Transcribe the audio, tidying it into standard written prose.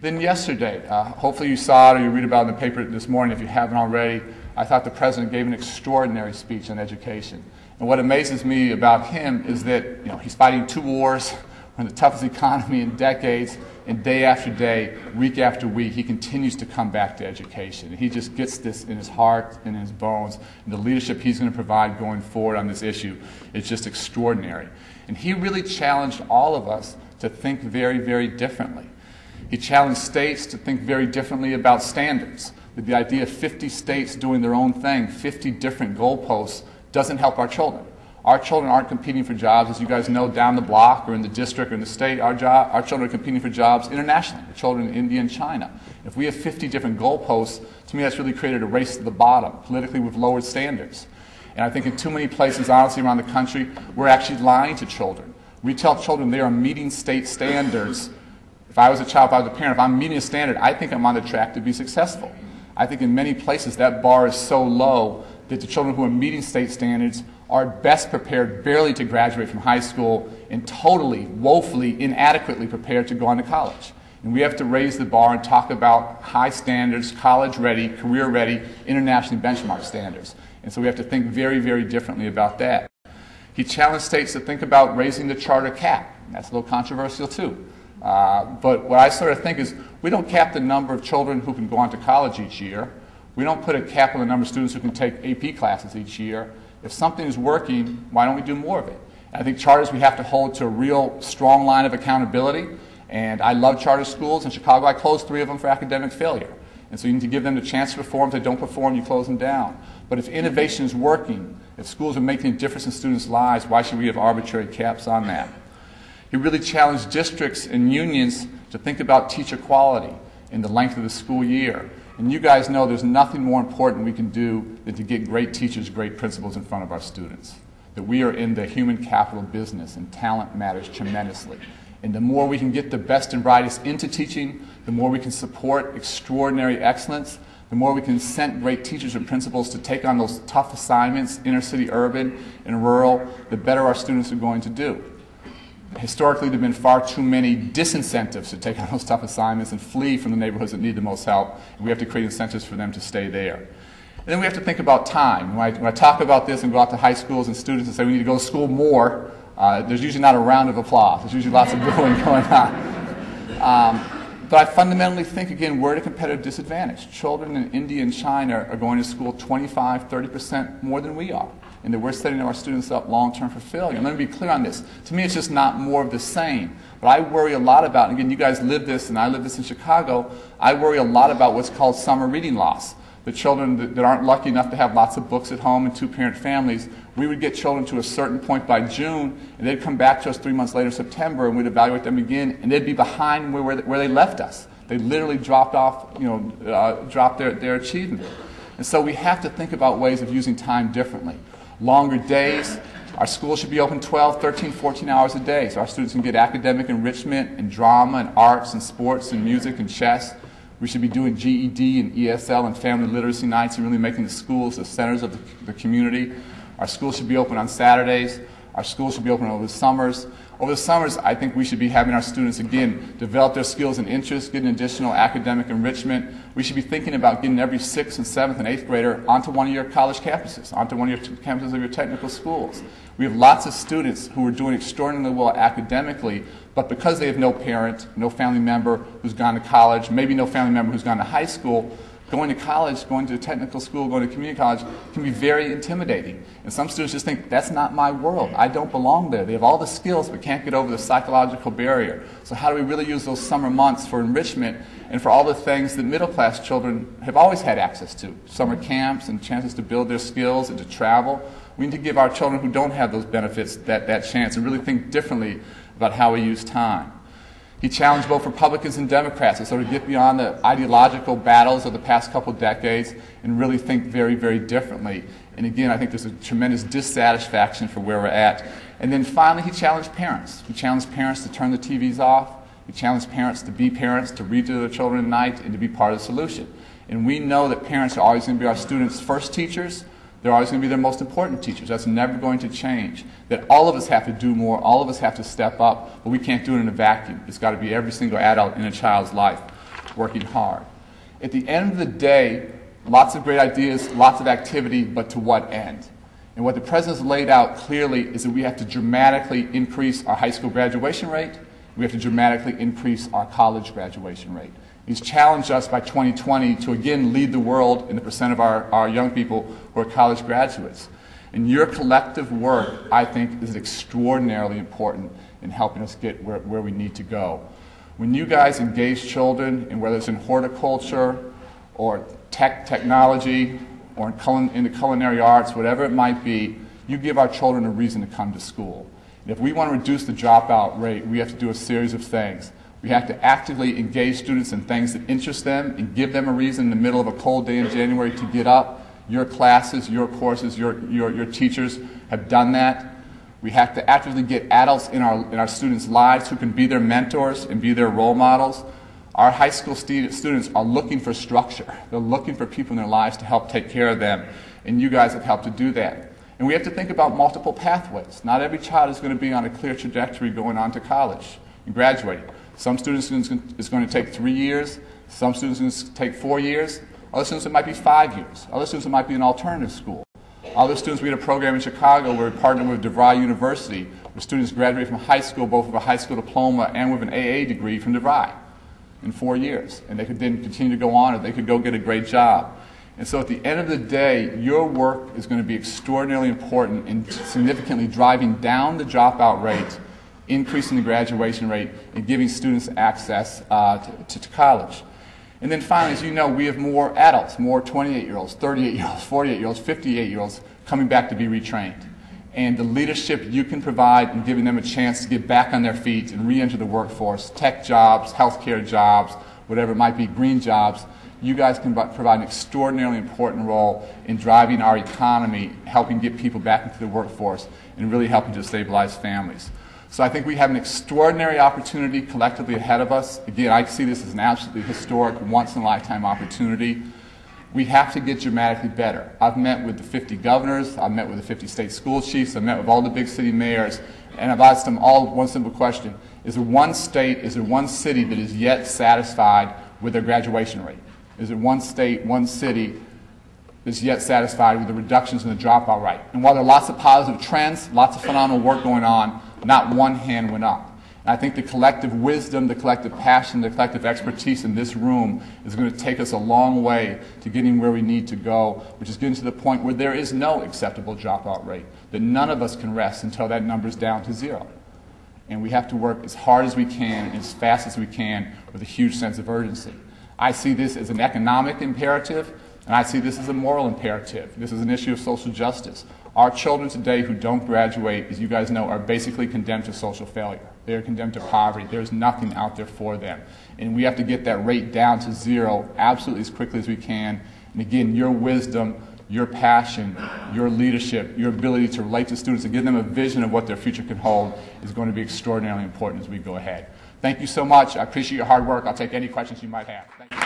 Then yesterday, hopefully you saw it or you read about it in the paper this morning if you haven't already, I thought the President gave an extraordinary speech on education. And what amazes me about him is that he's fighting 2 wars, we're in the toughest economy in decades, and day after day, week after week, he continues to come back to education. He just gets this in his heart and in his bones, and the leadership he's going to provide going forward on this issue is just extraordinary. And he really challenged all of us to think very, very differently. He challenged states to think very differently about standards. The idea of 50 states doing their own thing, 50 different goalposts, doesn't help our children. Our children aren't competing for jobs, as you guys know, down the block or in the district or in the state. Our children are competing for jobs internationally, the children in India and China. If we have 50 different goalposts, to me that's really created a race to the bottom. Politically, we've lowered standards. And I think in too many places, honestly, around the country, we're actually lying to children. We tell children they are meeting state standards. If I was a child, if I was a parent, if I'm meeting a standard, I think I'm on the track to be successful. I think in many places that bar is so low that the children who are meeting state standards are best prepared barely to graduate from high school and totally, woefully, inadequately prepared to go on to college. And we have to raise the bar and talk about high standards, college-ready, career-ready, internationally benchmarked standards. And so we have to think very, very differently about that. He challenged states to think about raising the charter cap. That's a little controversial too. But what I sort of think is we don't cap the number of children who can go on to college each year. We don't put a cap on the number of students who can take AP classes each year. If something is working, why don't we do more of it? I think charters we have to hold to a real strong line of accountability. And I love charter schools. In Chicago, I closed 3 of them for academic failure. And so you need to give them the chance to perform. If they don't perform, you close them down. But if innovation is working, if schools are making a difference in students' lives, why should we have arbitrary caps on that? He really challenged districts and unions to think about teacher quality in the length of the school year. And you guys know there's nothing more important we can do than to get great teachers, great principals in front of our students. That we are in the human capital business and talent matters tremendously. And the more we can get the best and brightest into teaching, the more we can support extraordinary excellence, the more we can incent great teachers and principals to take on those tough assignments, inner city, urban, and rural, the better our students are going to do. Historically, there have been far too many disincentives to take on those tough assignments and flee from the neighborhoods that need the most help. And we have to create incentives for them to stay there. And then we have to think about time. When I talk about this and go out to high schools and students and say we need to go to school more, there's usually not a round of applause. There's usually lots of booing going on. But I fundamentally think, again, we're at a competitive disadvantage. Children in India and China are going to school 25, 30% more than we are. And that we're setting our students up long-term for failure. And let me be clear on this. To me, it's just not more of the same. But I worry a lot about, and again, you guys live this, and I live this in Chicago, I worry a lot about what's called summer reading loss. The children that aren't lucky enough to have lots of books at home in 2-parent families, we would get children to a certain point by June, and they'd come back to us 3 months later in September, and we'd evaluate them again, and they'd be behind where they left us. They literally dropped off, dropped their achievement. And so we have to think about ways of using time differently. Longer days. Our schools should be open 12, 13, 14 hours a day, so our students can get academic enrichment and drama and arts and sports and music and chess. We should be doing GED and ESL and family literacy nights and really making the schools the centers of the community. Our schools should be open on Saturdays. Our schools should be open over the summers. Over the summers, I think we should be having our students, again, develop their skills and interests, getting additional academic enrichment. We should be thinking about getting every 6th and 7th and 8th grader onto one of your college campuses, onto one of your campuses of your technical schools. We have lots of students who are doing extraordinarily well academically, but because they have no parent, no family member who's gone to college, maybe no family member who's gone to high school, going to college, going to a technical school, going to community college can be very intimidating. And some students just think, that's not my world. I don't belong there. They have all the skills but can't get over the psychological barrier. So how do we really use those summer months for enrichment and for all the things that middle-class children have always had access to? Summer camps and chances to build their skills and to travel. We need to give our children who don't have those benefits that chance and really think differently about how we use time. He challenged both Republicans and Democrats to sort of get beyond the ideological battles of the past couple decades and really think very, very differently. And again, I think there's a tremendous dissatisfaction for where we're at. And then finally, he challenged parents. He challenged parents to turn the TVs off. He challenged parents, to read to their children at night, and to be part of the solution. And we know that parents are always going to be our students' first teachers. They're always going to be their most important teachers. That's never going to change. That all of us have to do more, all of us have to step up, but we can't do it in a vacuum. It's got to be every single adult in a child's life. working hard. At the end of the day, lots of great ideas, lots of activity, but to what end? And what the President's laid out clearly is that we have to dramatically increase our high school graduation rate. We have to dramatically increase our college graduation rate. He's challenged us by 2020 to again lead the world in the percent of our young people who are college graduates. And your collective work, I think, is extraordinarily important in helping us get where we need to go. When you guys engage children, and whether it's in horticulture or technology or in the culinary arts, whatever it might be, you give our children a reason to come to school. And if we want to reduce the dropout rate, we have to do a series of things. We have to actively engage students in things that interest them and give them a reason in the middle of a cold day in January to get up. Your classes, your courses, your teachers have done that. We have to actively get adults in our students' lives who can be their mentors and be their role models. Our high school students are looking for structure. They're looking for people in their lives to help take care of them, and you guys have helped to do that. And we have to think about multiple pathways. Not every child is going to be on a clear trajectory going on to college and graduating. Some students it's going to take 3 years. Some students it's going to take 4 years. Other students it might be 5 years. Other students it might be an alternative school. Other students, we had a program in Chicago where we partnered with DeVry University, where students graduate from high school both with a high school diploma and with an AA degree from DeVry in 4 years. And they could then continue to go on, or they could go get a great job. And so at the end of the day, your work is going to be extraordinarily important in significantly driving down the dropout rate, increasing the graduation rate, and giving students access to college. And then finally, as you know, we have more adults, more 28-year-olds, 38-year-olds, 48-year-olds, 58-year-olds coming back to be retrained. And the leadership you can provide in giving them a chance to get back on their feet and re-enter the workforce, tech jobs, healthcare jobs, whatever it might be, green jobs, you guys can provide an extraordinarily important role in driving our economy, helping get people back into the workforce, and really helping to stabilize families. So I think we have an extraordinary opportunity collectively ahead of us. Again, I see this as an absolutely historic, once-in-a-lifetime opportunity. We have to get dramatically better. I've met with the 50 governors, I've met with the 50 state school chiefs, I've met with all the big city mayors, and I've asked them all one simple question. Is there one state, is there one city that is yet satisfied with their graduation rate? Is there one state, one city that's yet satisfied with the reductions in the dropout rate? And while there are lots of positive trends, lots of phenomenal work going on, not one hand went up. And I think the collective wisdom, the collective passion, the collective expertise in this room is going to take us a long way to getting where we need to go, which is getting to the point where there is no acceptable dropout rate, that none of us can rest until that number is down to zero. And we have to work as hard as we can and as fast as we can with a huge sense of urgency. I see this as an economic imperative, and I see this as a moral imperative. This is an issue of social justice. Our children today who don't graduate, as you guys know, are basically condemned to social failure. They are condemned to poverty. There's nothing out there for them. And we have to get that rate down to zero absolutely as quickly as we can. And again, your wisdom, your passion, your leadership, your ability to relate to students and give them a vision of what their future can hold is going to be extraordinarily important as we go ahead. Thank you so much. I appreciate your hard work. I'll take any questions you might have. Thank you.